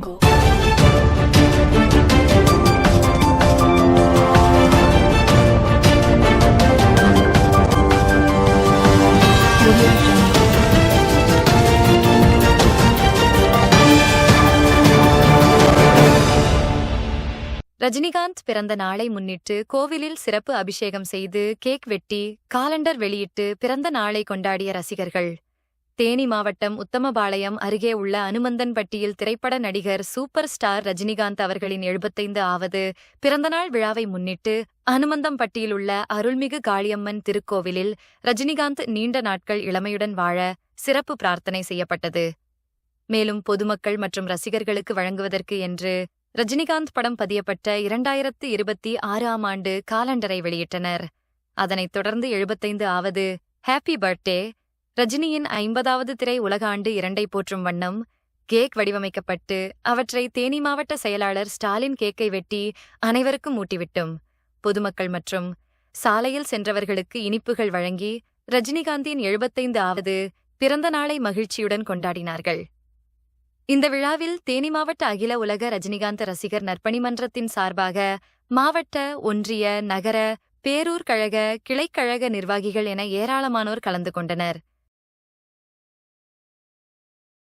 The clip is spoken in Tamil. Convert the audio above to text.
Jungle. Audio Jungle. ரஜினிகாந்த் பிறந்த நாளை முன்னிட்டு கோவிலில் சிறப்பு அபிஷேகம் செய்து கேக் வெட்டி காலண்டர் வெளியிட்டு பிறந்த நாளை கொண்டாடிய ரசிகர்கள். தேனி மாவட்டம் உத்தமபாளையம் அருகே உள்ள அனுமந்தன்பட்டியில் திரைப்பட நடிகர் சூப்பர் ஸ்டார் ரஜினிகாந்த் அவர்களின் 75வது பிறந்தநாள் விழாவை முன்னிட்டு அனுமந்தம்பட்டியில் உள்ள அருள்மிகு காளியம்மன் திருக்கோவிலில் ரஜினிகாந்த் நீண்ட நாட்கள் இளமையுடன் வாழ சிறப்பு பிரார்த்தனை செய்யப்பட்டது. மேலும் பொதுமக்கள் மற்றும் ரசிகர்களுக்கு வழங்குவதற்கு என்று ரஜினிகாந்த் படம் பதியப்பட்ட 2026ஆம் ஆண்டு காலண்டரை வெளியிட்டனர். அதனைத் தொடர்ந்து 75வது ஹாப்பி பர்த்டே ரஜினியின் 50வது திரை உலக ஆண்டு 2ஐ போற்றும் வண்ணம் கேக் வடிவமைக்கப்பட்டு அவற்றை தேனி மாவட்ட செயலாளர் ஸ்டாலின் கேக்கை வெட்டி அனைவருக்கும் ஊட்டிவிட்டும் பொதுமக்கள் மற்றும் சாலையில் சென்றவர்களுக்கு இனிப்புகள் வழங்கி ரஜினிகாந்தின் 75வது பிறந்த நாளை மகிழ்ச்சியுடன் கொண்டாடினார்கள். இந்த விழாவில் தேனி மாவட்ட அகில உலக ரஜினிகாந்த் ரசிகர் நற்பணி மன்றத்தின் சார்பாக மாவட்ட, ஒன்றிய, நகர, பேரூர் கழக, கிளைக்கழக நிர்வாகிகள் என ஏராளமானோர் கலந்து கொண்டனர்.